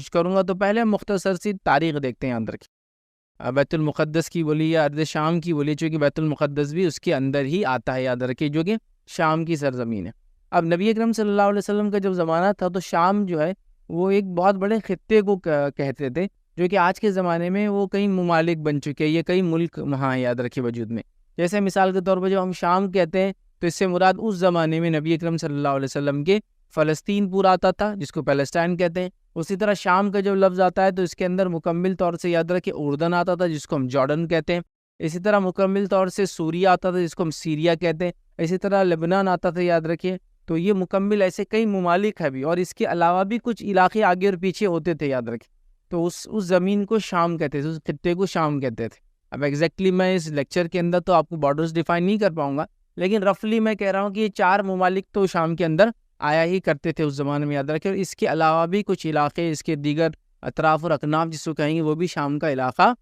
کوشش کروں گا۔ تو پہلے ہم مختصر سی تاریخ دیکھتے ہیں، یاد رکھیں بیت المقدس کی بولی یا ارض شام کی بولی، چونکہ بیت المقدس بھی اس کے اندر ہی آتا ہے، یاد رکھیے، جو کہ شام کی سرزمین ہے۔ اب نبی اکرم صلی اللہ علیہ وسلم کا جب زمانہ تھا تو شام جو ہے وہ ایک بہت بڑے خطے کو کہتے تھے، جو کہ آج کے زمانے میں وہ کئی ممالک بن چکے ہیں، یہ کئی ملک وہاں یاد رکھیے وجود میں۔ جیسے مثال کے طور پر جب ہم شام کہتے ہیں تو اس سے مراد اس زمانے میں نبی اکرم صلی اللہ علیہ وسلم کے فلسطین پورا آتا تھا، جس کو پیلسٹائن کہتے ہیں۔ اسی طرح شام کا جب لفظ آتا ہے تو اس کے اندر مکمل طور سے یاد رکھیں اردن آتا تھا، جس کو ہم جارڈن کہتے ہیں۔ اسی طرح مکمل طور سے سوریہ آتا تھا، جس کو ہم سیریا کہتے ہیں۔ اسی طرح لبنان آتا تھا، یاد رکھیں۔ تو یہ مکمل ایسے کئی ممالک ہیں بھی، اور اس کے علاوہ بھی کچھ علاقے آگے اور پیچھے ہوتے تھے، یاد رکھیں۔ تو اس زمین کو شام کہتے تھے، اس خطے کو شام کہتے تھے۔ اب ایگزیکٹلی میں اس لیکچر کے اندر تو آپ کو بارڈرز ڈیفائن نہیں کر پاؤں گا، لیکن رفلی میں کہہ رہا ہوں کہ یہ 4 ممالک تو شام کے اندر آیا ہی کرتے تھے اس زمانے میں، یاد رکھیں۔ اور اس کے علاوہ بھی کچھ علاقے، اس کے دیگر اطراف اور اکناف جس کو کہیں گے، وہ بھی شام کا علاقہ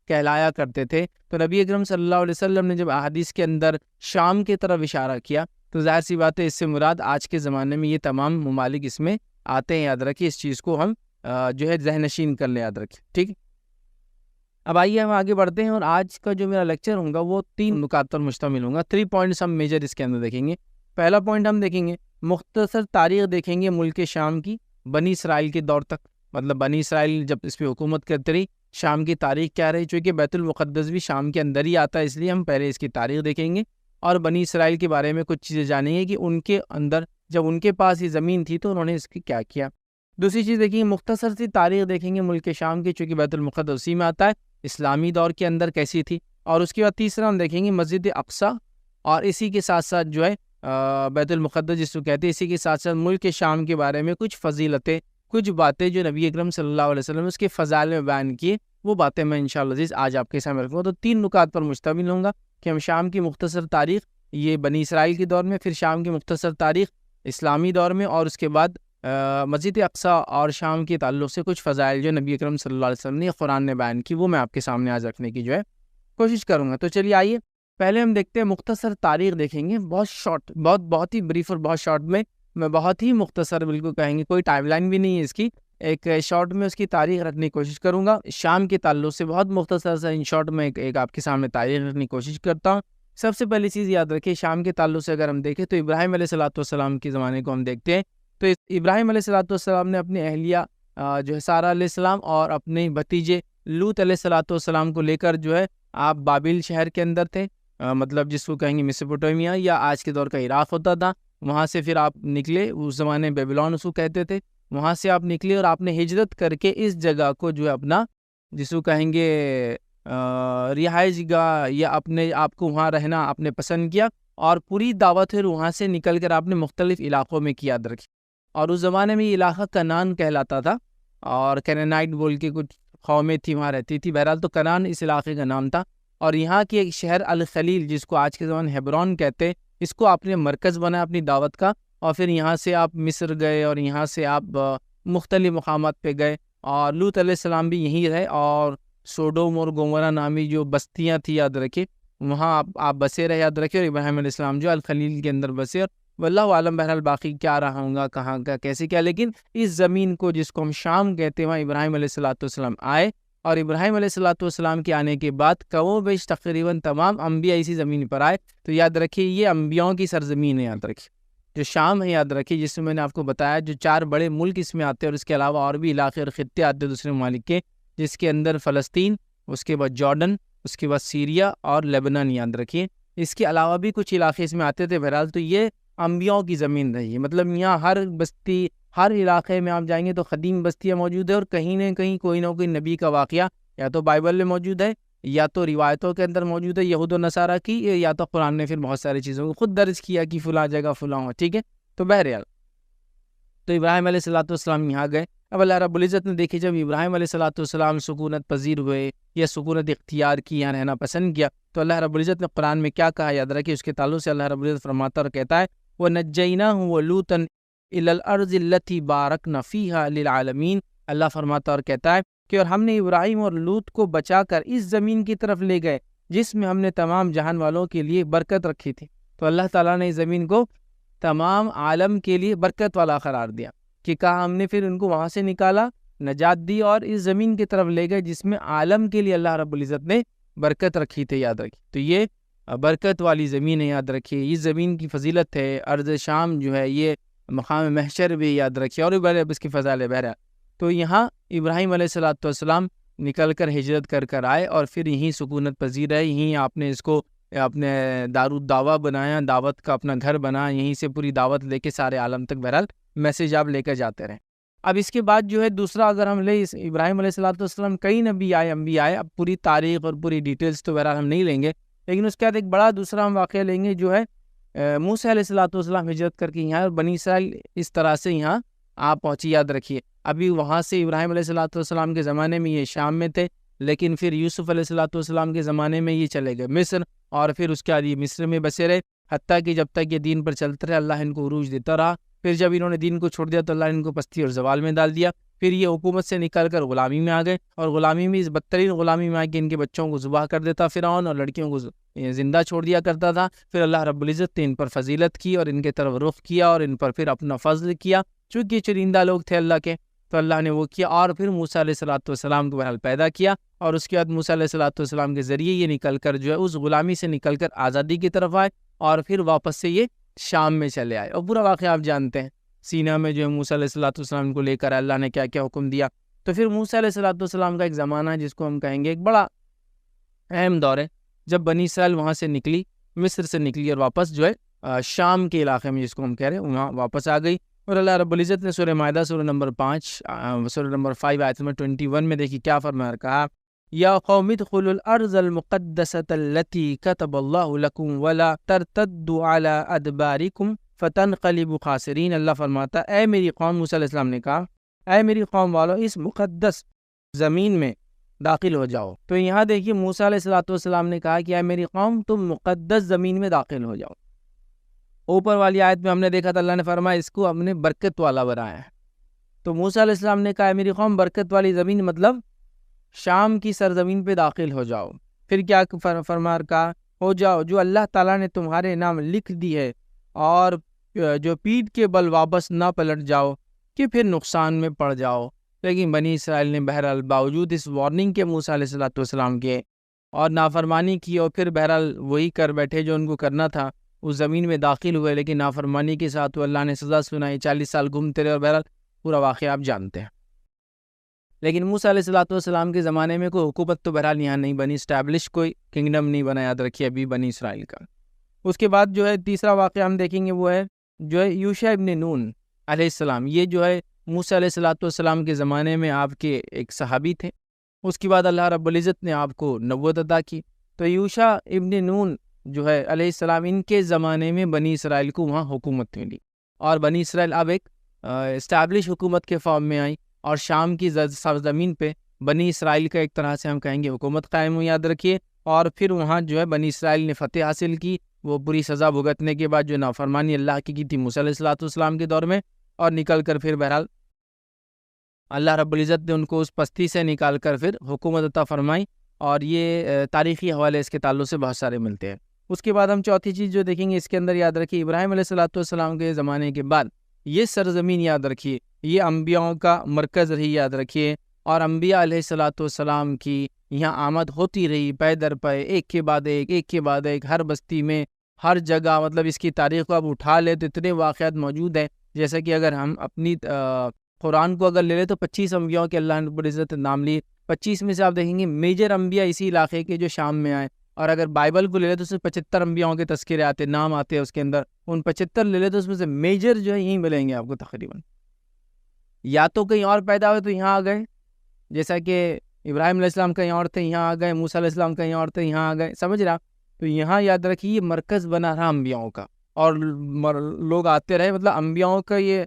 کہلایا کرتے تھے۔ تو نبی اکرم صلی اللہ علیہ وسلم نے جب احادیث کے اندر شام کی طرف اشارہ کیا تو ظاہر سی بات ہے اس سے مراد آج کے زمانے میں یہ تمام ممالک اس میں آتے ہیں، یاد رکھیے۔ اس چیز کو ہم جو ہے ذہن نشین کر لیں، یاد رکھیں، ٹھیک ہے۔ اب آئیے ہم آگے بڑھتے ہیں، اور آج کا جو میرا لیکچر ہوگا وہ 3 نکات پر مشتمل ہوگا۔ 3 پوائنٹس ہم میجر اس کے اندر دیکھیں گے۔ پہلا پوائنٹ ہم دیکھیں گے مختصر تاریخ دیکھیں گے ملک شام کی بنی اسرائیل کے دور تک، مطلب بنی اسرائیل جب اس پہ حکومت کرتے رہی، شام کی تاریخ کیا رہی، چونکہ بیت المقدس بھی شام کے اندر ہی آتا ہے، اس لیے ہم پہلے اس کی تاریخ دیکھیں گے اور بنی اسرائیل کے بارے میں کچھ چیزیں جانیں گے کہ ان کے اندر جب ان کے پاس یہ زمین تھی تو انہوں نے اس کی کیا کیا۔ دوسری چیز دیکھیں گے مختصر سی تاریخ دیکھیں گے ملک شام کی، چونکہ بیت المقدس اسی میں آتا ہے، اسلامی دور کے اندر کیسی تھی۔ اور اس کے بعد تیسرا ہم دیکھیں گے مسجد اقصیٰ، اور اسی کے ساتھ ساتھ جو ہے بیت المقدس جس کو کہتے ہیں، اسی کے ساتھ ساتھ ملک شام کے بارے میں کچھ فضیلتیں، کچھ باتیں جو نبی اکرم صلی اللہ علیہ وسلم اس کے فضائل میں بیان کیے، وہ باتیں میں انشاءاللہ عزیز آج آپ کے سامنے رکھوں گا۔ تو 3 نکات پر مشتمل ہوں گا کہ ہم شام کی مختصر تاریخ یہ بنی اسرائیل کے دور میں، پھر شام کی مختصر تاریخ اسلامی دور میں، اور اس کے بعد مسجد اقصیٰ اور شام کے تعلق سے کچھ فضائل جو نبی اکرم صلی اللہ علیہ وسلم نے قرآن نے بیان کی، وہ میں آپ کے سامنے آج رکھنے کی جو ہے کوشش کروں گا۔ تو چلیے آئیے پہلے ہم دیکھتے ہیں مختصر تاریخ دیکھیں گے، بہت شارٹ، بہت ہی بریف اور بہت شارٹ میں بہت ہی مختصر بالکل کہیں گے، کوئی ٹائم لائن بھی نہیں ہے اس کی، ایک شارٹ میں اس کی تاریخ رکھنے کی کوشش کروں گا۔ شام کے تعلق سے بہت مختصر سا ان شارٹ میں ایک آپ کے سامنے تاریخ رکھنے کی کوشش کرتا ہوں۔ سب سے پہلی چیز یاد رکھیں، شام کے تعلق سے اگر ہم دیکھیں تو ابراہیم علیہ السلام کے زمانے کو ہم دیکھتے ہیں، تو ابراہیم علیہ السلام نے اپنی اہلیہ جو ہے سارہ علیہ السلام اور اپنے بھتیجے لوط علیہ السلام کو لے کر جو ہے آپ بابل شہر کے اندر تھے، مطلب جس کو کہیں گے میسوپوٹیمیا یا آج کے دور کا عراق ہوتا تھا۔ وہاں سے پھر آپ نکلے، اس زمانے بیبلون اس کو کہتے تھے، وہاں سے آپ نکلے اور آپ نے ہجرت کر کے اس جگہ کو جو ہے اپنا جس کو کہیں گے رہائش گاہ یا اپنے آپ کو وہاں رہنا آپ نے پسند کیا، اور پوری دعوت پھر وہاں سے نکل کر آپ نے مختلف علاقوں میں کی، یاد رکھی۔ اور اس زمانے میں یہ علاقہ کنان کہلاتا تھا، اور کینانائٹ بول کے کچھ قومیں تھی وہاں رہتی تھی، بہرحال تو کنان اس علاقے کا نام تھا۔ اور یہاں کی ایک شہر الخلیل جس کو آج کے زمانے ہیبرون کہتے ہیں، اس کو آپ نے مرکز بنا اپنی دعوت کا، اور پھر یہاں سے آپ مصر گئے اور یہاں سے آپ مختلف مقامات پہ گئے، اور لوط علیہ السلام بھی یہیں رہے، اور سوڈوم اور گومورہ نامی جو بستیاں تھی یاد رکھے وہاں آپ بسے رہے، یاد رکھے، اور ابراہیم علیہ السلام جو الخلیل کے اندر بسے، اور واللہ عالم بہرحال باقی کیا رہا ہوں گا، کہاں کا کیسے کیا، لیکن اس زمین کو جس کو ہم شام کہتے ہیں وہاں ابراہیم علیہ السلام آئے، اور ابراہیم علیہ السلام کے آنے کے بعد کم و بیش تقریباً تمام انبیاء اسی زمین پر آئے۔ تو یاد رکھیے یہ انبیاؤں کی سرزمین ہے، یاد رکھیے جو شام ہے، یاد رکھیے جس میں میں نے آپ کو بتایا جو 4 بڑے ملک اس میں آتے ہیں، اور اس کے علاوہ اور بھی علاقے اور خطے آتے ہیں دوسرے ممالک کے، جس کے اندر فلسطین، اس کے بعد جارڈن، اس کے بعد سیریا اور لیبنان، یاد رکھیے اس کے علاوہ بھی کچھ علاقے اس میں آتے تھے۔ بہرحال تو یہ انبیاؤں کی زمین رہی ہے، مطلب یہاں ہر بستی، ہر علاقے میں آپ جائیں گے تو قدیم بستیاں موجود ہے، اور کہیں نہ کہیں کوئی نہ کوئی نبی کا واقعہ یا تو بائبل میں موجود ہے، یا تو روایتوں کے اندر موجود ہے یہود و نصارہ کی، یا تو قرآن نے پھر بہت ساری چیزوں کو خود درج کیا کہ فلاں جگہ فلاں ہو، ٹھیک ہے۔ تو بہرحال تو ابراہیم علیہ السلام یہاں گئے۔ اب اللہ رب العزت نے دیکھے جب ابراہیم علیہ السلام سکونت پذیر ہوئے یا سکونت اختیار کی یا رہنا پسند کیا، تو اللہ رب العزت نے قرآن میں کیا کہا، یاد رکھیے اس کے تعلق سے اللہ رب العزت فرماتا اور کہتا ہے وَنَجَّيْنَاهُ وَلُوطًا إِلَى الْأَرْضِ الَّتِي بَارَكْنَا فِيهَا لِلْعَالَمِينَ۔ اللہ فرماتا اور کہتا ہے کہ اور ہم نے ابراہیم اور لوط کو بچا کر اس زمین کی طرف لے گئے جس میں ہم نے تمام جہان والوں کے لیے برکت رکھی تھی۔ تو اللہ تعالیٰ نے اس زمین کو تمام عالم کے لیے برکت والا قرار دیا، کہ کہا ہم نے پھر ان کو وہاں سے نکالا نجات دی اور اس زمین کی طرف لے گئے جس میں عالم کے لیے اللہ رب العزت نے برکت رکھی تھی، یاد رکھی۔ تو یہ برکت والی زمین ہے، یاد رکھیے۔ اس زمین کی فضیلت ہے، ارض شام جو ہے یہ مقام محشر بھی یاد رکھیے، اور بھی اس کی فضائل بہرحال۔ تو یہاں ابراہیم علیہ السلام نکل کر ہجرت کر آئے اور پھر یہیں سکونت پذیر ہے، یہیں آپ نے اس کو اپنے دارالدعوہ بنایا، دعوت کا اپنا گھر بنا، یہیں سے پوری دعوت لے کے سارے عالم تک بہرحال میسیج آپ لے کر جاتے رہیں۔ اب اس کے بعد جو ہے دوسرا اگر ہم لیں، ابراہیم علیہ السلام کئی نبی آئے، انبیاء آئے، اب پوری تاریخ اور پوری ڈیٹیلز تو بہرحال ہم نہیں لیں گے، لیکن اس کے بعد ایک بڑا دوسرا ہم واقعہ لیں گے جو ہے موسیٰ علیہ السلام ہجرت کر کے یہاں، اور بنی اسرائیل اس طرح سے یہاں آپ پہنچی، یاد رکھیے۔ ابھی وہاں سے ابراہیم علیہ السلام کے زمانے میں یہ شام میں تھے، لیکن پھر یوسف علیہ السلام کے زمانے میں یہ چلے گئے مصر، اور پھر اس کے بعد یہ مصر میں بسے رہے، حتیٰ کہ جب تک یہ دین پر چلتے رہے اللہ ان کو عروج دیتا رہا۔ پھر جب انہوں نے دین کو چھوڑ دیا تو اللہ نے ان کو پستی اور زوال میں ڈال دیا۔ پھر یہ حکومت سے نکل کر غلامی میں آ گئے، اور غلامی میں اس بدترین غلامی میں آ کے ان کے بچوں کو ذبح کر دیتا فرعون، اور لڑکیوں کو زندہ چھوڑ دیا کرتا تھا۔ پھر اللہ رب العزت نے ان پر فضیلت کی اور ان کے طرف رخ کیا اور ان پر پھر اپنا فضل کیا، چونکہ چرندہ لوگ تھے اللہ کے، تو اللہ نے وہ کیا، اور پھر موسیٰ علیہ السلام کو بہرحال پیدا کیا، اور اس کے بعد موسیٰ علیہ السلام کے ذریعے یہ نکل کر جو ہے اس غلامی سے نکل کر آزادی کی طرف آئے، اور پھر واپس سے یہ شام میں چلے آئے۔ اور پورا واقعہ آپ جانتے ہیں، سینا میں جو ہے موسیٰ علیہ السلام کو لے کر اللہ نے کیا کیا حکم دیا۔ تو پھر موسیٰ علیہ السلام کا ایک زمانہ ہے جس کو ہم کہیں گے ایک بڑا اہم دور ہے، جب بنی اسرائیل وہاں سے نکلی، مصر سے نکلی، اور واپس جو ہے شام کے علاقے میں جس کو ہم کہہ رہے ہیں وہاں واپس آ گئی۔ اور اللہ رب العزت نے سورہ مائدہ سورہ نمبر 5 آیت نمبر 21 میں دیکھیے کیا فرمایا، کہا یا قوم ادخلوا الارض المقدسة التي كتب الله لكم ولا ترتدوا على ادباركم فتنقلبوا خاسرین۔ اللہ فرماتا اے میری قوم، موسیٰ علیہ السلام نے کہا اے میری قوم والو، اس مقدس زمین میں داخل ہو جاؤ۔ تو یہاں دیکھیے موسیٰ علیہ السلام نے کہا کہ اے میری قوم تم مقدس زمین میں داخل ہو جاؤ۔ اوپر والی آیت میں ہم نے دیکھا تھا اللہ نے فرمایا اس کو ہم نے برکت والا بنایا ہے، تو موسیٰ علیہ السلام نے کہا اے میری قوم برکت والی زمین مطلب شام کی سرزمین پہ داخل ہو جاؤ۔ پھر کیا فرمار کہا ہو جاؤ جو اللہ تعالیٰ نے تمہارے نام لکھ دی ہے، اور جو پیٹھ کے بل واپس نہ پلٹ جاؤ کہ پھر نقصان میں پڑ جاؤ۔ لیکن بنی اسرائیل نے بہرحال باوجود اس وارننگ کے موسیٰ علیہ السلام کے اور نافرمانی کی، اور پھر بہرحال وہی کر بیٹھے جو ان کو کرنا تھا، اس زمین میں داخل ہوئے، لیکن نافرمانی کے ساتھ وہ اللہ نے سزا سنائی، 40 سال گھومتے رہے، اور بہرحال پورا واقعہ آپ جانتے ہیں۔ لیکن موسیٰ علیہ السلام کے زمانے میں کوئی حکومت تو بہرحال یہاں نہیں بنی، اسٹیبلش کوئی کنگڈم نہیں بنا، یاد رکھیے ابھی بنی اسرائیل کا۔ اس کے بعد جو ہے تیسرا واقعہ ہم دیکھیں گے وہ ہے جو ہے یوشع ابن نون علیہ السلام۔ یہ جو ہے موسیٰ علیہ السلام کے زمانے میں آپ کے ایک صحابی تھے، اس کے بعد اللہ رب العزت نے آپ کو نبوت عطا کی۔ تو یوشع ابن نون جو ہے علیہ السلام، ان کے زمانے میں بنی اسرائیل کو وہاں حکومت ملی، اور بنی اسرائیل اب ایک اسٹیبلش حکومت کے فارم میں آئی، اور شام کی سرزمین پہ بنی اسرائیل کا ایک طرح سے ہم کہیں گے حکومت قائم ہوئی، یاد رکھیے۔ اور پھر وہاں جو ہے بنی اسرائیل نے فتح حاصل کی، وہ پوری سزا بھگتنے کے بعد جو نافرمانی اللہ کی تھی موسیٰ علیہ السلام کے دور میں، اور نکل کر پھر بہرحال اللہ رب العزت نے ان کو اس پستی سے نکال کر پھر حکومت عطا فرمائی، اور یہ تاریخی حوالے اس کے تعلق سے بہت سارے ملتے ہیں۔ اس کے بعد ہم چوتھی چیز جو دیکھیں گے اس کے اندر، یاد رکھیے ابراہیم علیہ السلام کے زمانے کے بعد یہ سرزمین، یاد رکھیے یہ انبیاءوں کا مرکز رہی، یاد رکھیے، اور انبیاء علیہ السلام کی یہاں آمد ہوتی رہی پے در پے، ایک کے بعد ایک، ہر بستی میں، ہر جگہ، مطلب اس کی تاریخ کو اب اٹھا لے تو اتنے واقعات موجود ہیں، جیسا کہ اگر ہم اپنی قرآن کو اگر لے لیں تو 25 انبیاءوں کے اللہ رب العزت نے نام لیے، 25 میں سے آپ دیکھیں گے میجر انبیاء اسی علاقے کے جو شام میں آئے، اور اگر بائبل کو لے لیں تو اس میں 75 انبیاءوں کے تذکرے آتے، نام آتے ہیں اس کے اندر، ان 75 لے لیں تو اس میں سے میجر جو ہے یہیں ملیں گے آپ کو تقریباً، یا تو کہیں اور پیدا ہوئے تو یہاں آ گئے، جیسا کہ ابراہیم علیہ السلام کہیں اور تھے یہاں آ گئے، موسیٰ علیہ السلام کہیں اور تھے یہاں آ گئے، سمجھ رہا؟ تو یہاں یاد رکھیے یہ مرکز بنا رہا انبیاؤں کا، اور لوگ آتے رہے، مطلب انبیاؤں کا یہ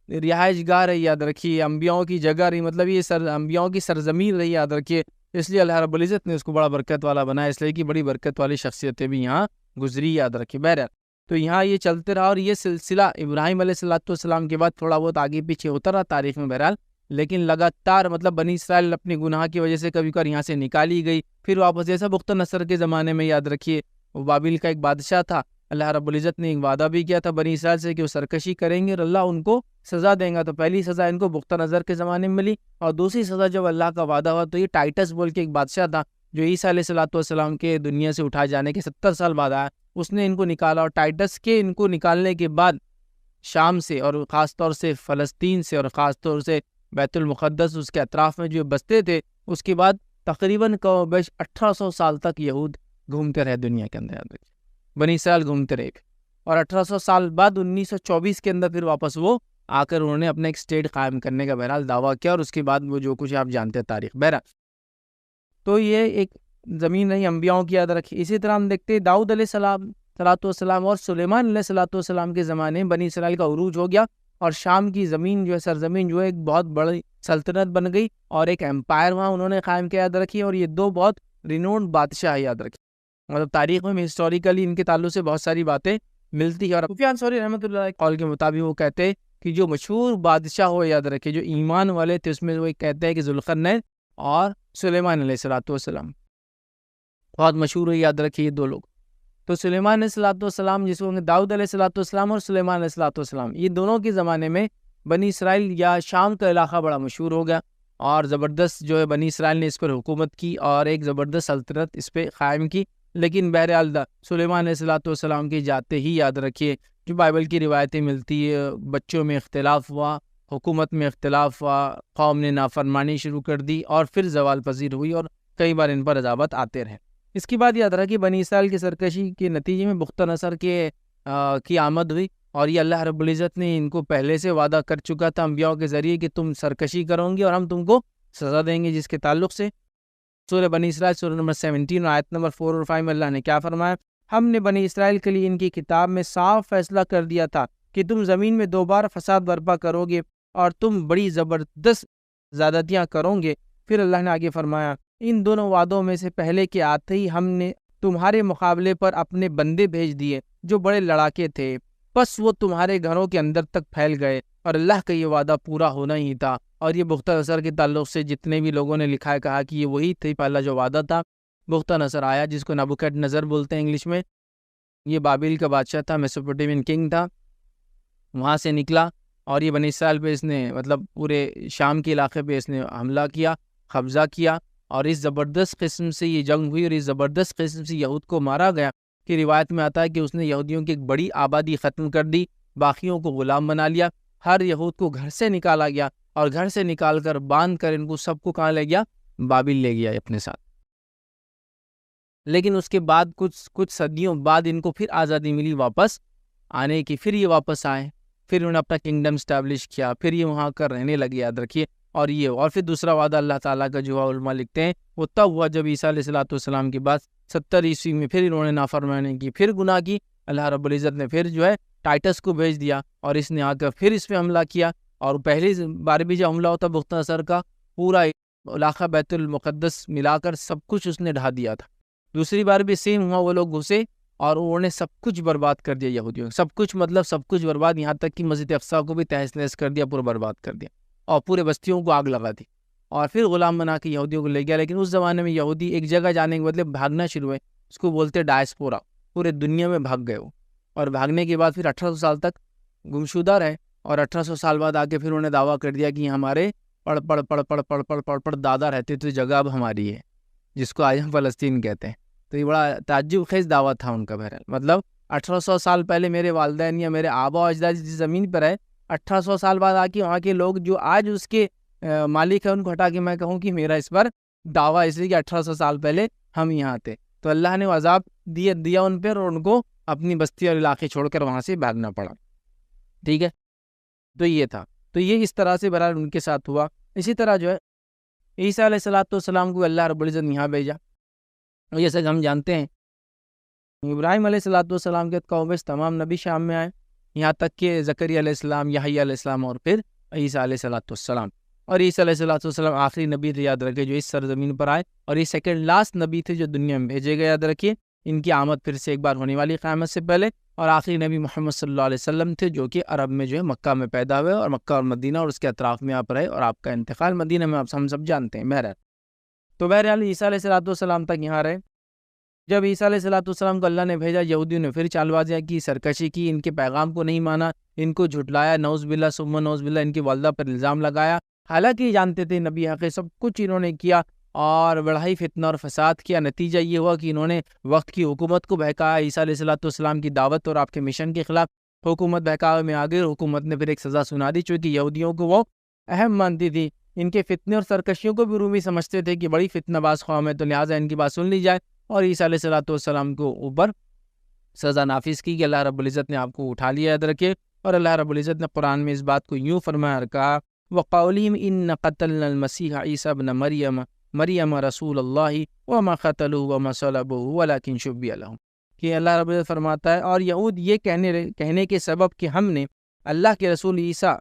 رہائش گاہ رہی، یاد رکھیے انبیاؤں کی جگہ رہی، مطلب یہ انبیاؤں کی سرزمین رہی، یاد رکھیے، اس لیے اللہ رب العزت نے اس کو بڑا برکت والا بنایا، اس لیے کہ بڑی برکت والی شخصیتیں بھی یہاں گزری، یاد رکھیے۔ بہرحال تو یہاں یہ چلتے رہا، اور یہ سلسلہ ابراہیم علیہ السلام کے بعد تھوڑا بہت آگے پیچھے ہوتا رہا تاریخ میں، بہرحال لیکن لگاتار، مطلب بنی اسرائیل اپنے گناہ کی وجہ سے کبھی کبھار یہاں سے نکالی گئی، پھر واپس، جیسا بخت نصر کے زمانے میں یاد رکھیے وہ بابل کا ایک بادشاہ تھا، اللہ رب العزت نے ایک وعدہ بھی کیا تھا بنی اسرائیل سے کہ وہ سرکشی کریں گے اور اللہ ان کو سزا دیں گا. تو پہلی سزا ان کو بختہ نظر کے زمانے میں ملی, اور دوسری سزا جب اللہ کا وعدہ ہوا تو یہ ٹائٹس بول کے ایک بادشاہ تھا جو عیسیٰ علیہ السلام کے دنیا سے اٹھائے جانے کے 70 سال بعد آیا. اس نے ان کو نکالا, اور ٹائٹس کے ان کو نکالنے کے بعد شام سے اور خاص طور سے فلسطین سے اور خاص طور سے بیت المقدس اس کے اطراف میں جو بستے تھے, اس کے بعد تقریباً 1800 سال تک یہود گھومتے رہے دنیا کے اندر. بنی اسرائیل گھومتے رہے, اور 1800 سال بعد 1924 کے اندر پھر واپس وہ آ کر انہوں نے اپنا ایک اسٹیٹ قائم کرنے کا بہرحال دعویٰ کیا, اور اس کے بعد وہ جو کچھ آپ جانتے ہیں تاریخ. بہرحال تو یہ ایک زمین رہی انبیاؤں کی یاد رکھی. اسی طرح ہم دیکھتے ہیں داؤد علیہ السلام اور سلیمان علیہ السلام کے زمانے میں بنی اسرائیل کا عروج ہو گیا, اور شام کی زمین جو ہے سرزمین جو ہے ایک بہت بڑی سلطنت بن گئی, اور ایک امپائر وہاں انہوں نے قائم کیا یاد رکھی. اور یہ دو بہت رینونڈ بادشاہ یاد رکھی, مطلب تاریخ میں ہسٹوریکلی ان کے تعلق سے بہت ساری باتیں ملتی ہیں. اور سفیان ثوری رحمۃ اللہ علیہ قول کے مطابق وہ کہتے ہیں کہ جو مشہور بادشاہ ہو یاد رکھے جو ایمان والے تھے, اس میں وہ کہتے ہیں کہ ذوالقرنین اور سلیمان علیہ السلام بہت مشہور ہے یاد رکھیے یہ دو لوگ. تو سلیمان علیہ السلام جس کو داؤد علیہ السلام اور سلیمان علیہ السلام, یہ دونوں کے زمانے میں بنی اسرائیل یا شام کا علاقہ بڑا مشہور ہو گیا, اور زبردست جو ہے بنی اسرائیل نے اس پر حکومت کی اور ایک زبردست سلطنت اس پہ قائم کی. لیکن بہرحال سلیمان علیہ السلام کی جاتے ہی یاد رکھیے جو بائبل کی روایتیں ملتی ہے, بچوں میں اختلاف ہوا, حکومت میں اختلاف ہوا, قوم نے نافرمانی شروع کر دی, اور پھر زوال پذیر ہوئی, اور کئی بار ان پر عذابات آتے رہے. اس کے بعد یاد رہا کہ بنی اسرائیل کی سرکشی کے نتیجے میں بختہ نصر کی آمد ہوئی, اور یہ اللہ رب العزت نے ان کو پہلے سے وعدہ کر چکا تھا انبیاء کے ذریعے کہ تم سرکشی کرو گے اور ہم تم کو سزا دیں گے. جس کے تعلق سے سورہ بنی اسرائیل سورہ نمبر 17 آیت نمبر 4 اور 5 میں اللہ نے کیا فرمایا, ہم نے بنی اسرائیل کے لیے ان کی کتاب میں صاف فیصلہ کر دیا تھا کہ تم زمین میں دوبارہ فساد برپا کرو گے اور تم بڑی زبردست زیادتیاں کرو گے. پھر اللہ نے آگے فرمایا, ان دونوں وعدوں میں سے پہلے کے آتے ہی ہم نے تمہارے مقابلے پر اپنے بندے بھیج دیے جو بڑے لڑاکے تھے, بس وہ تمہارے گھروں کے اندر تک پھیل گئے, اور اللہ کا یہ وعدہ پورا ہونا ہی تھا. اور یہ بختہ نصر کے تعلق سے جتنے بھی لوگوں نے لکھا ہے کہا کہ یہ وہی تھی پہلا جو وعدہ تھا. بختہ نصر آیا جس کو نبوکڈ نظر بولتے ہیں انگلش میں, یہ بابل کا بادشاہ تھا, میسوپوٹیمین کنگ تھا, وہاں سے نکلا اور یہ بنی اسرائیل پہ اس نے مطلب پورے شام کے علاقے پہ اس نے حملہ کیا, قبضہ کیا, اور اس زبردست قسم سے یہ جنگ ہوئی اور اس زبردست قسم سے یہود کو مارا گیا کہ روایت میں آتا ہے کہ اس نے یہودیوں کی ایک بڑی آبادی ختم کر دی, باقیوں کو غلام بنا لیا, ہر یہود کو گھر سے نکالا گیا, اور گھر سے نکال کر باندھ کر ان کو سب کو کہاں لے گیا, بابل لے گیا اپنے ساتھ. لیکن اس کے بعد کچھ صدیوں بعد ان کو پھر آزادی ملی واپس آنے کی, پھر یہ واپس آئے, پھر انہوں نے اپنا کنگڈم اسٹیبلش کیا, پھر یہ وہاں کر رہنے لگے یاد رکھیے. اور پھر دوسرا وعدہ اللہ تعالیٰ کا جو علماء لکھتے ہیں وہ تب ہوا جب عیسیٰ علیہ السلام کے بعد 70 عیسوی میں پھر انہوں نے نافرمانی کی, پھر گناہ کی. اللہ رب العزت نے پھر جو ہے ٹائٹس کو بھیج دیا, اور اس نے آ کر پھر اس پہ حملہ کیا, اور پہلی بار بھی جب حملہ ہوتا بختہ نصر کا پورا علاقہ بیت المقدس ملا کر سب کچھ اس نے ڈھا دیا تھا. دوسری بار بھی سیم ہوا, وہ لوگ گھسے اور انہوں نے سب کچھ برباد کر دیا یہودیوں, سب کچھ مطلب سب کچھ برباد, یہاں تک کہ مسجد اقصیٰ کو بھی تہس نہس کر دیا, پورا برباد کر دیا, اور پورے بستیوں کو آگ لگا دی, اور پھر غلام بنا کے یہودیوں کو لے گیا. لیکن اس زمانے میں یہودی ایک جگہ جانے کے بدلے بھاگنا شروع ہوئے, اس کو بولتے ڈائسپورا, پورے دنیا میں بھاگ گئے وہ, اور بھاگنے کے بعد پھر 1800 سال تک گمشدہ رہے, اور 1800 سال بعد آ کے پھر انہوں نے دعویٰ کر دیا کہ ہمارے پڑ دادا رہتے تھے, جگہ اب ہماری ہے, جس کو آج ہم فلسطین کہتے ہیں. تو یہ بڑا تعجب خیز دعویٰ تھا ان کا. بہرحال مطلب 1800 سال پہلے میرے والدین یا میرے آبا و اجداد جس زمین پر ہے, 1800 سال بعد آ کے وہاں کے لوگ جو آج اس کے مالک ہے ان کو ہٹا کے میں کہوں کہ میرا اس پر دعویٰ اس لیے کہ 1800 سال پہلے ہم یہاں تھے. تو اللہ نے عذاب دیا ان پر, اور ان کو اپنی بستی اور علاقے چھوڑ کر وہاں سے بھاگنا پڑا. ٹھیک ہے, تو یہ تھا. تو یہ اس طرح سے بہرحال ان کے ساتھ ہوا. اسی طرح جو ہے عیسیٰ علیہ السلام کو اللہ رب العزت یہاں بھیجا, اور جیسا کہ ہم جانتے ہیں ابراہیم علیہ السلام کے قوم میں تمام نبی شام میں آئے, یہاں تک کہ زکریا علیہ السلام, یحییٰ علیہ السلام, اور پھر عیسیٰ علیہ السلام. اور عیسیٰ علیہ السلام آخری نبی تھے یاد رکھے جو اس سرزمین پر آئے, اور یہ سیکنڈ لاسٹ نبی تھے جو دنیا میں بھیجے گئے یاد رکھیے. ان کی آمد پھر سے ایک بار ہونے والی قیامت سے پہلے, اور آخری نبی محمد صلی اللہ علیہ وسلم تھے جو کہ عرب میں جو ہے مکہ میں پیدا ہوئے, اور مکہ اور مدینہ اور اس کے اطراف میں آپ رہے, اور آپ کا انتقال مدینہ میں ہم سب جانتے ہیں. بہرحال تو عیسیٰ علیہ السلام تک یہاں رہے, جب عیسیٰ علیہ السلام کو اللہ نے بھیجا، یہودیوں نے پھر چال بازیاں کی، سرکشی کی، ان کے پیغام کو نہیں مانا، ان کو جھٹلایا، نعوذ باللہ ثم نعوذ باللہ، ان کی والدہ پر الزام لگایا، حالانکہ یہ جانتے تھے نبی حق، سب کچھ انہوں نے کیا اور بڑا ہی فتنہ اور فساد کیا۔ نتیجہ یہ ہوا کہ انہوں نے وقت کی حکومت کو بہکایا، عیسیٰ علیہ السلام کی دعوت اور آپ کے مشن کے خلاف حکومت بہکاوے میں آ گئی، اور حکومت نے پھر ایک سزا سنا دی، چونکہ یہودیوں کو وہ اہم مانتی تھی، ان کے فتنے اور سرکشیوں کو بھی رومی سمجھتے تھے کہ بڑی فتنہ باز قوم ہے، تو لہٰذا ان کی بات سن لی جائے، اور عیسیٰ علیہ السلام کو اوپر سزا نافذ کی کہ اللہ رب العزت نے آپ کو اٹھا لیا یاد رکھے۔ اور اللہ رب العزت نے قرآن میں اس بات کو یوں فرمایا اور کہا وَقَوْلِهِمْ إِنَّ قَتَلْنَا الْمَسِيحَ عِيسَى ابْنَ مَرْيَمَ رَسُولَ اللَّهِ وَمَا قَتَلُوهُ وَمَا صَلَبُوهُ وَلَكِنْ شُبِّهَ لَهُمْ، کہ اللہ رب العزت فرماتا ہے اور یہود یہ کہنے کے سبب کہ ہم نے اللہ کے رسول عیسیٰ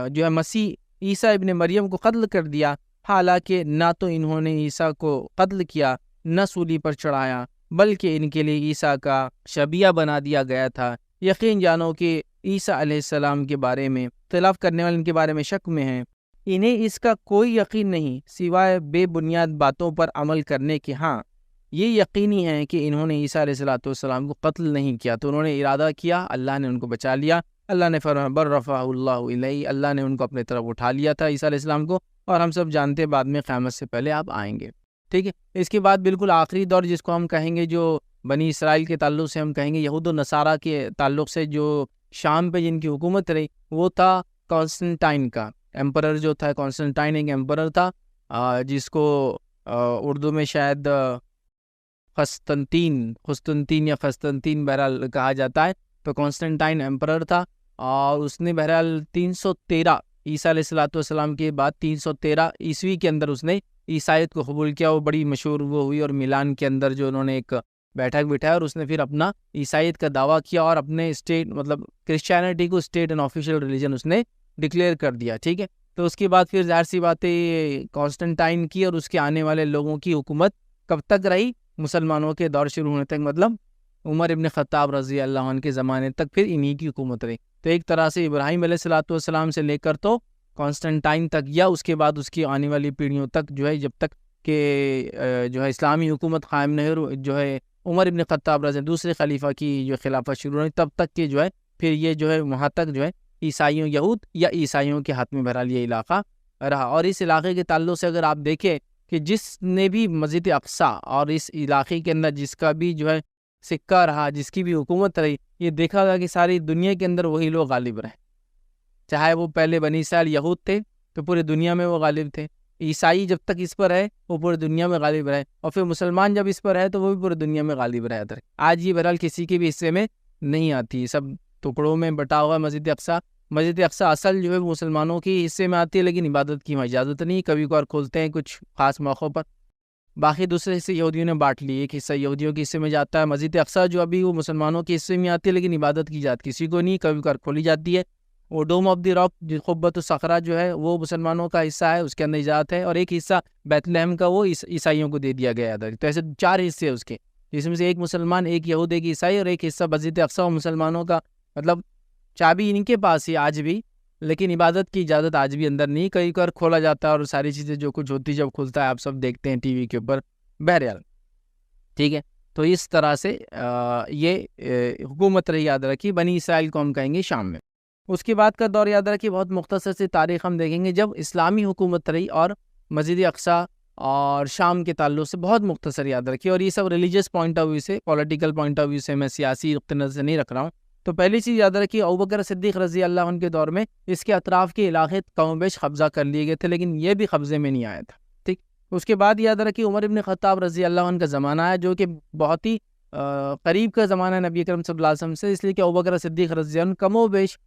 جو ہے مسیح عیسیٰ ابن مریم کو قتل کر دیا، حالانکہ نہ تو انہوں نے عیسیٰ کو قتل کیا، نہ سولی پر چڑھایا، بلکہ ان کے لیے عیسیٰ کا شبیہ بنا دیا گیا تھا۔ یقین جانو کہ عیسیٰ علیہ السلام کے بارے میں اختلاف کرنے والے ان کے بارے میں شک میں ہیں، انہیں اس کا کوئی یقین نہیں سوائے بے بنیاد باتوں پر عمل کرنے کے۔ ہاں یہ یقینی ہے کہ انہوں نے عیسیٰ علیہ السلام کو قتل نہیں کیا، تو انہوں نے ارادہ کیا، اللہ نے ان کو بچا لیا۔ اللہ نے فرمایا بل رفعہ اللہ الیہ، اللہ نے ان کو اپنے طرف اٹھا لیا تھا عیسیٰ علیہ السلام کو، اور ہم سب جانتے ہیں بعد میں قیامت سے پہلے آپ آئیں گے، ٹھیک ہے۔ اس کے بعد بالکل آخری دور جس کو ہم کہیں گے، جو بنی اسرائیل کے تعلق سے ہم کہیں گے یہود و نصارہ کے تعلق سے جو شام پہ جن کی حکومت رہی، وہ تھا کانسٹنٹائن کا ایمپرر جو تھا۔ کانسٹنٹائن ایک ایمپرر تھا جس کو اردو میں شاید قسطنطین یا قسطنطین بہرحال کہا جاتا ہے، تو کانسٹنٹائن ایمپرر تھا، اور اس نے بہرحال 313 عیسیٰ علیہ السلام کے بعد 313 عیسوی کے اندر اس نے عیسائیت کو قبول کیا۔ وہ بڑی مشہور وہ ہوئی، اور میلان کے اندر جو انہوں نے ایک بیٹھک بٹھایا اور اس نے پھر اپنا عیسائیت کا دعویٰ کیا، اور اپنے اسٹیٹ مطلب کرسچینٹی کو اسٹیٹ اینڈ آفیشیل ریلیجن اس نے ڈکلیئر کر دیا، ٹھیک ہے۔ تو اس کے بعد پھر ظاہر سی بات ہے کانسٹنٹائن کی اور اس کے آنے والے لوگوں کی حکومت کب تک رہی؟ مسلمانوں کے دور شروع ہونے تک، مطلب عمر ابن خطاب رضی اللہ عنہ کے زمانے تک پھر انہی کی حکومت رہی۔ تو ایک طرح سے ابراہیم علیہ السلام سے لے کر تو کانسٹنٹائن تک، یا اس کے بعد اس کی آنے والی پیڑھیوں تک جو ہے، جب تک کہ جو ہے اسلامی حکومت قائم نہیں ہو، جو ہے عمر ابن خطاب رضی دوسرے خلیفہ کی جو خلافت شروع ہوئی، تب تک کہ جو ہے پھر یہ جو ہے وہاں تک جو ہے عیسائیوں یہود یا عیسائیوں کے ہاتھ میں بہرحال یہ علاقہ رہا۔ اور اس علاقے کے تعلق سے اگر آپ دیکھیں کہ جس نے بھی مسجد اقصیٰ اور اس علاقے کے اندر جس کا بھی جو ہے سکہ رہا، جس کی بھی حکومت رہی، یہ دیکھا گیا کہ ساری دنیا کے اندر وہی لوگ غالب رہے، چاہے وہ پہلے بنی اسرائیل یہود تھے تو پورے دنیا میں وہ غالب تھے، عیسائی جب تک اس پر ہے وہ پورے دنیا میں غالب رہے، اور پھر مسلمان جب اس پر ہے تو وہ بھی پورے دنیا میں غالب رہے۔ آج یہ بہرحال کسی کے بھی حصے میں نہیں آتی، سب ٹکڑوں میں بٹا ہوا مسجد اقصیٰ۔ مسجد اقصیٰ اصل جو ہے مسلمانوں کے حصے میں آتی ہے، لیکن عبادت کی اجازت نہیں، کبھی کبھار کھولتے ہیں کچھ خاص موقعوں پر، باقی دوسرے حصے یہودیوں نے بانٹ لی، ایک حصہ یہودیوں کے حصے میں جاتا ہے۔ مسجد اقصیٰ جو ابھی وہ مسلمانوں کے حصے میں آتی ہے، لیکن عبادت کی اجازت کسی کو نہیں، کبھی کبھار کھولی جاتی ہے۔ وہ ڈوم آف دی راک قبۃ الصخرہ جو ہے وہ مسلمانوں کا حصہ ہے، اس کے اندر اجازت ہے، اور ایک حصہ بیت لحم کا وہ عیسائیوں کو دے دیا گیا ہے۔ تو ایسے 4 حصے اس کے، جس میں سے ایک مسلمان، ایک یہود، ایک عیسائی، اور ایک حصہ مسجد اقصیٰ مسلمانوں کا، مطلب چابی ان کے پاس ہی آج بھی، لیکن عبادت کی اجازت آج بھی اندر نہیں، کئی بار کھولا جاتا ہے، اور ساری چیزیں جو کچھ ہوتی جب کھلتا ہے آپ سب دیکھتے ہیں ٹی وی کے اوپر، بہرحال ٹھیک ہے۔ تو اس طرح سے یہ حکومت رہی، یاد رکھی، بنی اسرائیل کو ہم کہیں گے شام میں۔ اس کے بعد کا دور یاد رکھیے، بہت مختصر سی تاریخ ہم دیکھیں گے جب اسلامی حکومت رہی، اور مسجد اقصیٰ اور شام کے تعلق سے بہت مختصر یاد رکھیے، اور یہ سب ریلیجیس پوائنٹ آف ویو سے، پولیٹیکل پوائنٹ آف ویو سے، میں سیاسی نقطہ نظر سے نہیں رکھ رہا ہوں۔ تو پہلی چیز یاد رکھیے، ابوبکر صدیق رضی اللہ عنہ کے دور میں اس کے اطراف کے علاقے کم و بیش قبضہ کر لیے گئے تھے، لیکن یہ بھی قبضے میں نہیں آیا تھا، ٹھیک۔ اس کے بعد یاد رکھیے عمر ابن خطاب رضی اللہ عنہ کا زمانہ ہے، جو کہ بہت ہی قریب کا زمانہ ہے نبی اکرم صلی اللہ علیہ وسلم سے، اس لیے کہ ابوبکر صدیق رضی اللہ عنہ کم و بیش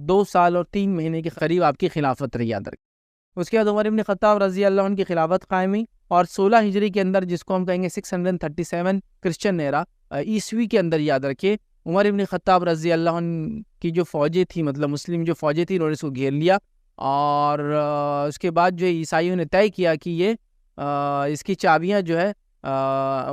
2 سال اور 3 مہینے کے قریب آپ کی خلافت رہی، یاد رکھیں۔ اس کے بعد عمر ابن خطاب رضی اللہ عنہ کی خلافت قائم ہوئی، اور 16 ہجری کے اندر، جس کو ہم کہیں گے 637 کرسچن ایرا عیسوی کے اندر، یاد رکھیے عمر ابن خطاب رضی اللہ عنہ کی جو فوجیں تھیں، مطلب مسلم جو فوجیں تھیں، انہوں نے اس کو گھیر لیا، اور اس کے بعد جو عیسائیوں نے طے کیا کہ یہ اس کی چابیاں جو ہے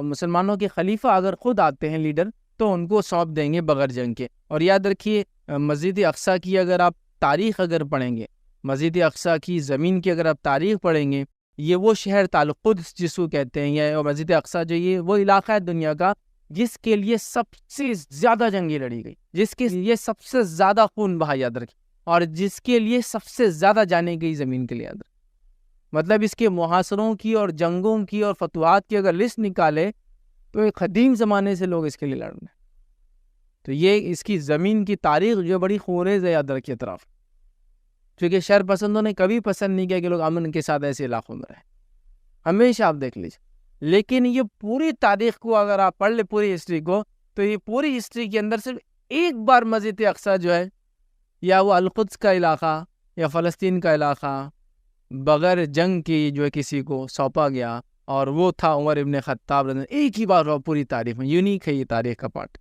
مسلمانوں کے خلیفہ اگر خود آتے ہیں لیڈر، تو ان کو سونپ دیں گے بغیر جنگ کے۔ اور یاد رکھیے مسجد اقصیٰ کی اگر آپ تاریخ اگر پڑھیں گے، مسجد اقصیٰ کی زمین کی اگر آپ تاریخ پڑھیں گے، یہ وہ شہر القدس جس کو کہتے ہیں، یا مسجد اقصیٰ جو یہ وہ علاقہ ہے دنیا کا جس کے لیے سب سے زیادہ جنگیں لڑی گئی، جس کے لیے سب سے زیادہ خون بہا، یاد رکھیں، اور جس کے لیے سب سے زیادہ جانے گئی زمین کے لیے، یاد رکھیں۔ مطلب اس کے محاصروں کی اور جنگوں کی اور فتوحات کی اگر لسٹ نکالے تو ایک قدیم زمانے سے لوگ اس کے لیے لڑ رہے ہیں۔ تو یہ اس کی زمین کی تاریخ جو بڑی خونریز ہے، یاد رکھیے اطراف، کیونکہ شر پسندوں نے کبھی پسند نہیں کیا کہ لوگ امن کے ساتھ ایسے علاقوں میں رہیں، ہمیشہ آپ دیکھ لیجیے۔ لیکن یہ پوری تاریخ کو اگر آپ پڑھ لیں، پوری ہسٹری کو، تو یہ پوری ہسٹری کے اندر صرف ایک بار مسجد اقصیٰ جو ہے، یا وہ القدس کا علاقہ یا فلسطین کا علاقہ بغیر جنگ کی جو ہے کسی کو سونپا گیا، اور وہ تھا عمر ابن خطاب رضی اللہ عنہ۔ ایک ہی بار ہوا پوری تاریخ میں، یونیک ہے یہ تاریخ کا پارٹ،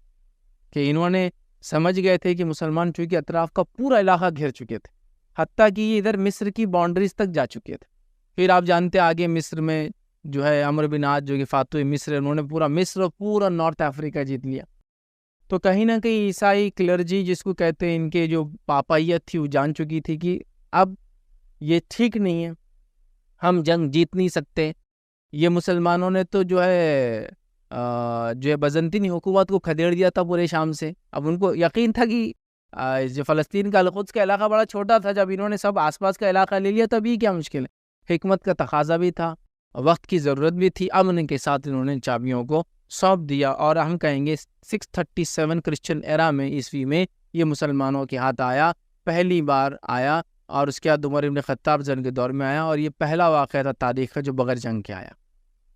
کہ انہوں نے سمجھ گئے تھے کہ مسلمان چونکہ اطراف کا پورا علاقہ گھیر چکے تھے، حتیٰ کہ یہ ادھر مصر کی باؤنڈریز تک جا چکے تھے۔ پھر آپ جانتے ہیں آگے مصر میں جو ہے عمرو بن عاص جو کہ فاتح مصر، انہوں نے پورا مصر اور پورا نارتھ افریقہ جیت لیا۔ تو کہیں نہ کہیں عیسائی کلرجی جس کو کہتے ہیں، ان کے جو پاپائیت تھی وہ جان چکی تھی کہ اب یہ ٹھیک نہیں ہے، ہم جنگ جیت نہیں سکتے۔ یہ مسلمانوں نے تو جو ہے بزنطینی حکومت کو کھدیڑ دیا تھا پورے شام سے۔ اب ان کو یقین تھا کہ جو فلسطین کا القدس کا علاقہ بڑا چھوٹا تھا، جب انہوں نے سب آس پاس کا علاقہ لے لیا تب یہ کیا مشکل ہے۔ حکمت کا تقاضا بھی تھا، وقت کی ضرورت بھی تھی، امن کے ساتھ انہوں نے چابیوں کو سونپ دیا، اور ہم کہیں گے 637 کرسچن ایرا میں، عیسوی میں یہ مسلمانوں کے ہاتھ آیا، پہلی بار آیا، اور اس کے بعد عمر ابن خطاب جنگ کے دور میں آیا، اور یہ پہلا واقعہ تھا تاریخ کا جو بغیر جنگ کے آیا،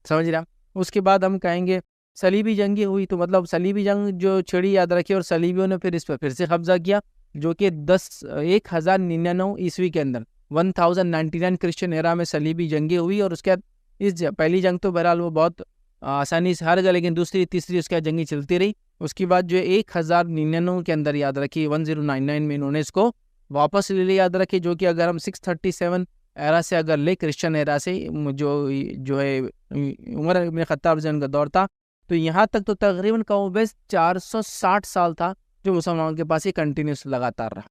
سمجھ رہے ہیں۔ اس کے بعد ہم کہیں گے صلیبی جنگیں ہوئی، تو مطلب صلیبی جنگ جو چھڑی، یاد رکھیے، اور صلیبیوں نے پھر اس پر پھر سے قبضہ کیا، جو کہ 1099 عیسوی کے اندر 1099 کرسچن ایرا میں صلیبی جنگیں ہوئی، اور اس کے بعد پہلی جنگ تو بہرحال وہ بہت آسانی سے ہار گیا، لیکن دوسری تیسری اس کے بعد جنگیں چلتی رہی۔ اس کے بعد جو 1099 کے اندر، یاد رکھیے 1099 میں انہوں نے اس کو واپس لے لیا، یاد رکھیے، جو کہ اگر ہم 637 ایرا سے اگر لے، کرسچن ایرا سے، جو ہے عمر ابن خطاب جنگ کا دور تھا، تو یہاں تک تو تقریباً کم و بیش 460 سال تھا جو مسلمانوں کے پاس یہ کنٹینیوس لگاتار رہا۔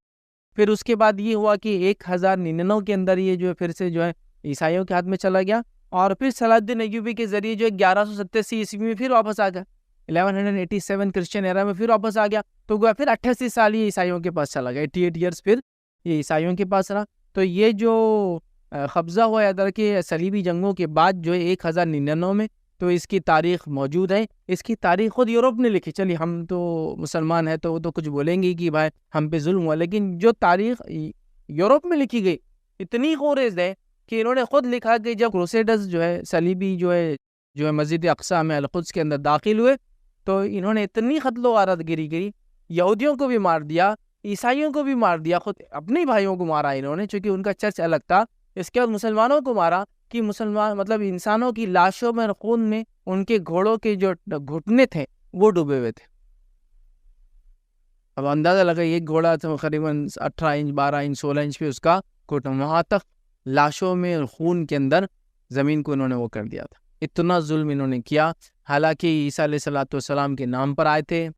پھر اس کے بعد یہ ہوا کہ 1099 کے اندر یہ جو ہے پھر سے جو ہے عیسائیوں کے ہاتھ میں چلا گیا، اور پھر صلاح الدین ایوبی کے ذریعے جو ہے 1187 عیسوی میں پھر واپس آ گیا، 1187 کرسچن ایرا میں پھر واپس آ گیا، تو گویا پھر 88 سال یہ عیسائیوں کے پاس چلا گیا، 88 ایئرس پھر یہ عیسائیوں کے پاس رہا۔ تو یہ جو قبضہ ہوا، یاد رکھیے، صلیبی جنگوں کے بعد جو ہے 1099 میں، تو اس کی تاریخ موجود ہے۔ اس کی تاریخ خود یورپ نے لکھی، چلیے ہم تو مسلمان ہیں تو وہ تو کچھ بولیں گے کہ بھائی ہم پہ ظلم ہوا، لیکن جو تاریخ یورپ میں لکھی گئی اتنی خونریز ہے کہ انہوں نے خود لکھا کہ جب کروسیڈرز جو ہے صلیبی جو ہے مسجد اقصیٰ میں القدس کے اندر داخل ہوئے، تو انہوں نے اتنی قتل و غارت گری کری، یہودیوں کو بھی مار دیا، عیسائیوں کو بھی مار دیا، خود اپنے بھائیوں کو مارا انہوں نے، چونکہ ان کا چرچ الگ تھا۔ اس کے بعد مسلمانوں کو مارا، کہ مسلمان مطلب انسانوں کی لاشوں میں اور خون میں ان کے گھوڑوں کے جو گھٹنے تھے وہ ڈوبے ہوئے تھے۔ اب اندازہ لگا، ایک گھوڑا تقریباً 18 انچ 12 انچ 16 انچ پہ اس کا گھٹنا، وہاں تک لاشوں میں اور خون کے اندر زمین کو انہوں نے وہ کر دیا تھا، اتنا ظلم انہوں نے کیا۔ حالانکہ عیسیٰ علیہ السلام کے نام پر آئے تھے،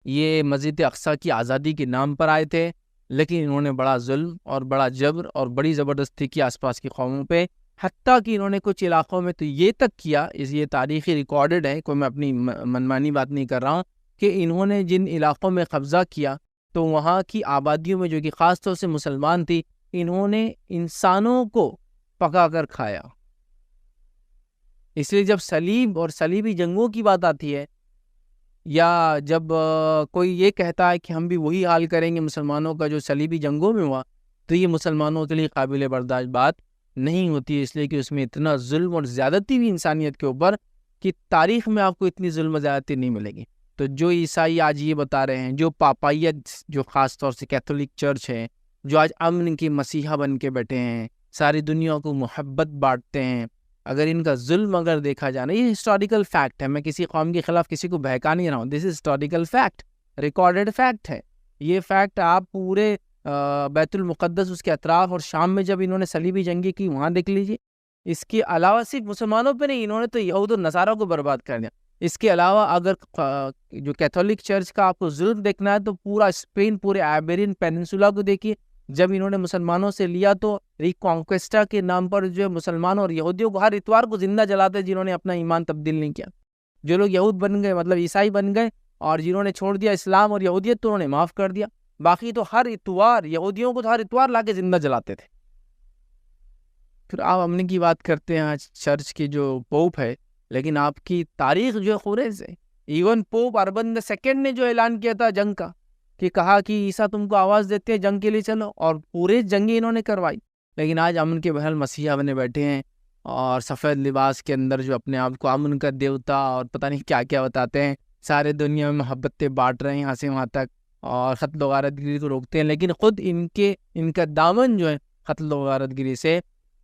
یہ مسجد اقصیٰ کی آزادی کے نام پر آئے تھے، لیکن انہوں نے بڑا ظلم اور بڑا جبر اور بڑی زبردستی کی آس پاس کی قوموں پہ، حتیٰ کہ انہوں نے کچھ علاقوں میں تو یہ تک کیا، یہ تاریخی ریکارڈڈ ہے، کوئی میں اپنی منمانی بات نہیں کر رہا ہوں، کہ انہوں نے جن علاقوں میں قبضہ کیا تو وہاں کی آبادیوں میں جو کہ خاص طور سے مسلمان تھی، انہوں نے انسانوں کو پکا کر کھایا۔ اس لیے جب صلیب اور صلیبی جنگوں کی بات آتی ہے، یا جب کوئی یہ کہتا ہے کہ ہم بھی وہی حال کریں گے مسلمانوں کا جو صلیبی جنگوں میں ہوا، تو یہ مسلمانوں کے لیے قابل برداشت بات نہیں ہوتی، اس لیے کہ اس میں اتنا ظلم اور زیادتی بھی انسانیت کے اوپر کہ تاریخ میں آپ کو اتنی ظلم و زیادتی نہیں ملے گی۔ تو جو عیسائی آج یہ بتا رہے ہیں، جو پاپائیت جو خاص طور سے کیتھولک چرچ ہے، جو آج امن کی مسیحا بن کے بیٹھے ہیں، ساری دنیا کو محبت بانٹتے ہیں، اگر ان کا ظلم اگر دیکھا جانا، یہ ہسٹوریکل فیکٹ ہے، میں کسی قوم کے خلاف کسی کو بہکا نہیں رہا ہوں، دس از ہسٹوریکل فیکٹ، ریکارڈڈ فیکٹ ہے یہ فیکٹ۔ آپ پورے بیت المقدس، اس کے اطراف اور شام میں جب انہوں نے صلیبی جنگی کی، وہاں دیکھ لیجیے۔ اس کے علاوہ صرف مسلمانوں پہ نہیں، انہوں نے تو یہود و نصارہ کو برباد کر دیا۔ اس کے علاوہ اگر جو کیتھولک چرچ کا آپ کو ظلم دیکھنا ہے تو پورا اسپین، پورے آئبیرین پیننسولا کو دیکھیے، جب انہوں نے مسلمانوں سے لیا تو ریکانکویسٹا کے نام پر جو ہے مسلمانوں اور یہودیوں کو ہر اتوار کو زندہ جلاتے جنہوں نے اپنا ایمان تبدیل نہیں کیا. جو لوگ یہود بن گئے مطلب عیسائی بن گئے اور جنہوں نے چھوڑ دیا اسلام اور یہودیت تو انہوں نے معاف کر دیا. باقی تو ہر اتوار یہودیوں کو تو ہر اتوار لا کے زندہ جلاتے تھے. پھر آپ امن کی بات کرتے ہیں آج چرچ کی جو پوپ ہے, لیکن آپ کی تاریخ جو ہے خریز ہے. ایون پوپ اربن II نے جو اعلان کیا تھا جنگ کا, کہ کہا کہ عیسیٰ تم کو آواز دیتے ہیں جنگ کے لیے چلو, اور پورے جنگیں انہوں نے کروائی. لیکن آج امن کے بہرحال مسیحا بنے بیٹھے ہیں اور سفید لباس کے اندر جو اپنے آپ کو امن کا دیوتا اور پتہ نہیں کیا کیا بتاتے ہیں. سارے دنیا میں محبتیں بانٹ رہے ہیں یہاں سے وہاں تک, اور قتل و غارت گری کو روکتے ہیں. لیکن خود ان کا دامن جو ہے قتل و غارت گری سے,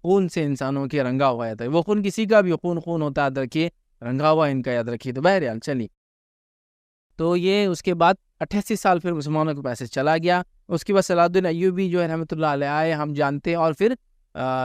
خون سے انسانوں کے رنگا ہوا ہے. وہ خون کسی کا بھی خون ہوتا ہے, یاد رکھیے, رنگا ہوا ان کا یاد رکھیے. تو بہرحال چلیے, تو یہ اس کے بعد 88 سال پھر مسلمانوں کے پاس چلا گیا. اس کے بعد صلاح الدین ایوبی جو ہے رحمۃ اللہ علیہ آئے, ہم جانتے ہیں, اور پھر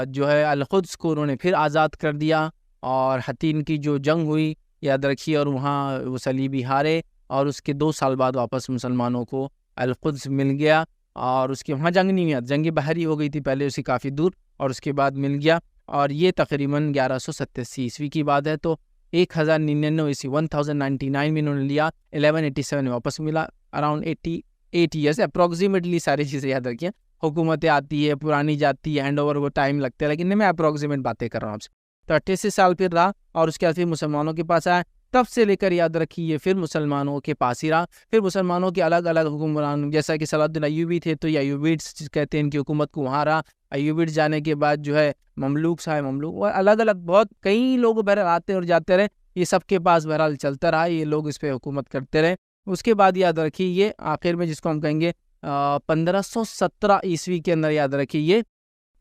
جو ہے القدس کو انہوں نے پھر آزاد کر دیا, اور حطین کی جو جنگ ہوئی یاد رکھیے, اور وہاں وہ صلیبی ہارے, اور اس کے 2 سال بعد واپس مسلمانوں کو القدس مل گیا. اور اس کے وہاں جنگ نہیں ہوئی, جنگ بحری ہو گئی تھی پہلے اسی کافی دور, اور اس کے بعد مل گیا. اور یہ تقریباً 1187 عیسوی کی بات ہے. تو 1099 عیسوی 1099 میں انہوں نے لیا, 1187 میں واپس ملا. اراؤنڈ 88 ایئرس اپروکسیمیٹلی ساری چیزیں یاد رکھیں. حکومتیں آتی ہے, پرانی جاتی ہے, ہینڈ اوور کو ٹائم لگتا ہے, لیکن میں اپروکسیمیٹ باتیں کر رہا ہوں آپ سے. تو 88 سال پھر رہا, اور اس کے بعد پھر مسلمانوں کے پاس آیا. تب سے لے کر یاد رکھیے پھر مسلمانوں کے پاس ہی رہا. پھر مسلمانوں کے الگ الگ حکمران, جیسا کہ صلاح الدین ایوبی تھے تو یہ ایوبیڈس کہتے ہیں, ان کی حکومت کو وہاں رہا. ایوبیڈس جانے کے بعد جو ہے مملوک صاحب مملوک, الگ الگ بہت کئی لوگ بہرحال آتے اور جاتے رہے. یہ سب کے پاس بہرحال چلتا رہا, یہ لوگ اس پہ حکومت کرتے رہے. اس کے بعد یاد رکھیے یہ آخر میں جس کو ہم کہیں گے 1517 عیسوی کے اندر یاد رکھیے یہ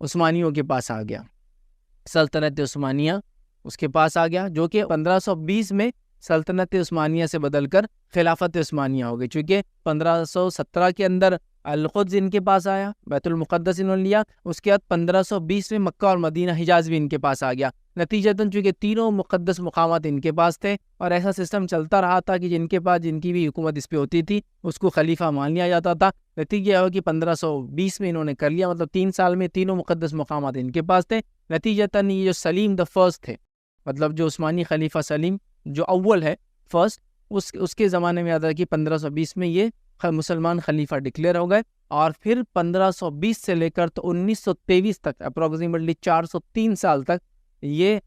عثمانیوں کے پاس آ گیا. سلطنت عثمانیہ اس کے پاس آ گیا, جو کہ 1520 میں سلطنت عثمانیہ سے بدل کر خلافت عثمانیہ ہو گئی. چونکہ 1517 کے اندر القدس ان کے پاس آیا, بیت المقدس انہوں نے لیا. اس کے بعد 1520 میں مکہ اور مدینہ حجاز بھی ان کے پاس آ گیا. نتیجتاً چونکہ تینوں مقدس مقامات ان کے پاس تھے, اور ایسا سسٹم چلتا رہا تھا کہ جن کے پاس جن کی بھی حکومت اس پہ ہوتی تھی اس کو خلیفہ مان لیا جاتا تھا. نتیجہ یہ ہوا کہ 1520 میں انہوں نے کر لیا, مطلب 3 سال میں تینوں مقدس مقامات ان کے پاس تھے. نتیجتاً یہ جو سلیم the first تھے, مطلب جو عثمانی خلیفہ سلیم جو اول ہے فرسٹ, اس کے زمانے میں یاد رکھیے 1520 میں یہ مسلمان خلیفہ ڈکلیئر ہو گئے. اور پھر 1520 سے لے کر تو 1923 تک اپروکسیمیٹلی 403 سال تک یہ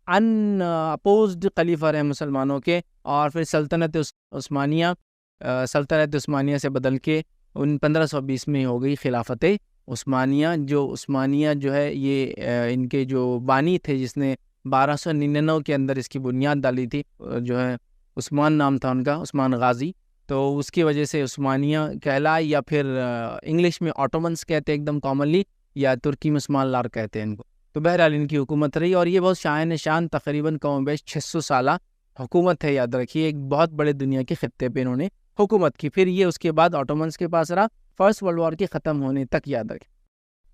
ان اپوزڈ خلیفہ رہے مسلمانوں کے. اور پھر سلطنت عثمانیہ سے بدل کے 1520 میں ہو گئی خلافت عثمانیہ. جو عثمانیہ جو ہے یہ ان کے جو بانی تھے, جس نے 1299 کے اندر اس کی بنیاد ڈالی تھی, جو ہے عثمان نام تھا ان کا, عثمان غازی. تو اس کی وجہ سے عثمانیہ کہلائے, یا پھر انگلش میں آٹومنس کہتے ہیں ایک دم کامنلی, یا ترکی میں عثمان لار کہتے ہیں ان کو. تو بہرحال ان کی حکومت رہی, اور یہ بہت شان تقریباً کم و بیش 600 سالہ حکومت ہے. یاد رکھیے ایک بہت بڑے دنیا کے خطے پہ انہوں نے حکومت کی. پھر یہ اس کے بعد آٹومنس کے پاس رہا فرسٹ ورلڈ وار کے ختم ہونے تک. یاد رکھیں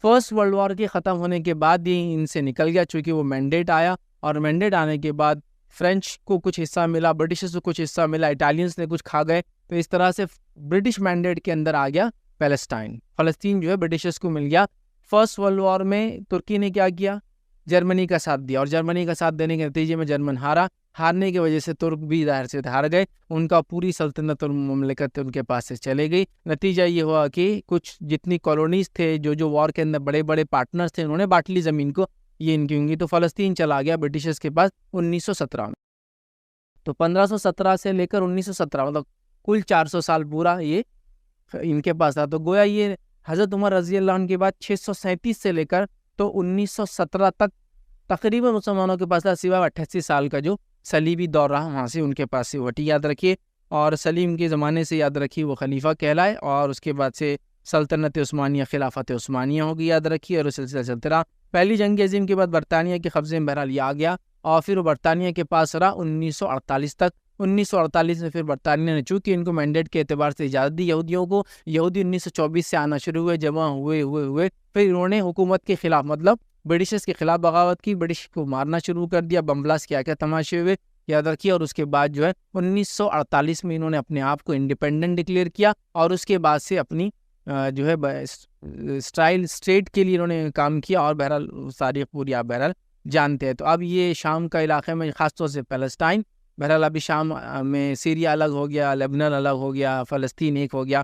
فرسٹ ورلڈ وار کے ختم ہونے کے بعد ہی ان سے نکل گیا, چونکہ وہ مینڈیٹ آیا, اور مینڈیٹ آنے کے بعد فرینچ کو کچھ حصہ ملا, برٹشز کو کچھ حصہ ملا, اٹالینس نے کچھ کھا گئے. تو اس طرح سے برٹش مینڈیٹ کے اندر آ گیا فلسطین جو ہے برٹشز کو مل گیا. فرسٹ ورلڈ وار میں ترکی نے کیا کیا, جرمنی کا ساتھ دیا, اور جرمنی کا ساتھ دینے کے نتیجے میں جرمن ہارنے کی وجہ سے ترک بھی ظاہر سے ہار گئے. ان کا پوری سلطنت اور مملکت ان کے پاس سے چلے گئی. نتیجہ یہ ہوا کہ کچھ جتنی کالونیز تھے جو وار کے اندر بڑے بڑے پارٹنرز تھے, انہوں نے بانٹ لی زمین کو, یہ ان کی ہوں گی. تو فلسطین چلا گیا برٹشز کے پاس 1917 میں. تو 1517 سے لے کر 1917 مطلب کل 400 سال پورا یہ ان کے پاس تھا. تو گویا یہ حضرت عمر رضی اللہ عنہ کے بعد 637 سے لے کر تو 1917 تک تقریباً مسلمانوں کے پاس تھا, سوائے 88 سال کا جو صلیبی دور رہا, وہاں سے ان کے پاس سے وٹی. یاد رکھیے, اور سلیم کے زمانے سے یاد رکھیے وہ خلیفہ کہلائے, اور اس کے بعد سے سلطنت عثمانیہ خلافت عثمانیہ ہوگی. یاد رکھیے, اور سلسلہ چلتے رہا. پہلی جنگ عظیم کے بعد برطانیہ کے قبضے میں بہرحال یہ آ گیا, اور پھر وہ برطانیہ کے پاس رہا 1948 تک. 1948 میں پھر برطانیہ نے چونکہ ان کو مینڈیٹ کے اعتبار سے اجازت دی یہودیوں کو, یہودی 1924 سے آنا شروع ہوئے, جمع ہوئے. پھر انہوں نے حکومت کے خلاف مطلب برٹشز کے خلاف بغاوت کی, برٹش کو مارنا شروع کر دیا, بم بلاسٹ کیا تماشے ہوئے. یاد رکھیے, اور اس کے بعد جو ہے 1948 میں انہوں نے اپنے آپ کو انڈیپینڈنٹ ڈکلیئر کیا, اور اس کے بعد سے اپنی جو ہے اسرائیل اسٹیٹ کے لیے انہوں نے کام کیا، اور بہرحال تاریخ پوری آپ بہرحال جانتے ہیں۔ تو اب یہ شام کا علاقے میں خاص طور سے پیلسٹائن، بہرحال ابھی شام میں سیریا الگ ہو گیا، لبنان الگ ہو گیا، فلسطین ایک ہو گیا،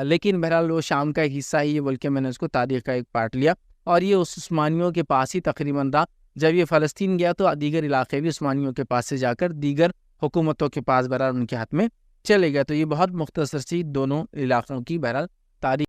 لیکن بہرحال وہ شام کا ایک حصہ ہی ہے، بلکہ میں نے اس کو تاریخ کا ایک پارٹ لیا، اور یہ اس عثمانیوں کے پاس ہی تقریباً رہا۔ جب یہ فلسطین گیا تو دیگر علاقے بھی عثمانیوں کے پاس سے جا کر دیگر حکومتوں کے پاس بہرحال ان کے ہاتھ میں چلے گئے۔ تو یہ بہت مختصر سی دونوں علاقوں کی بہرحال تاریخ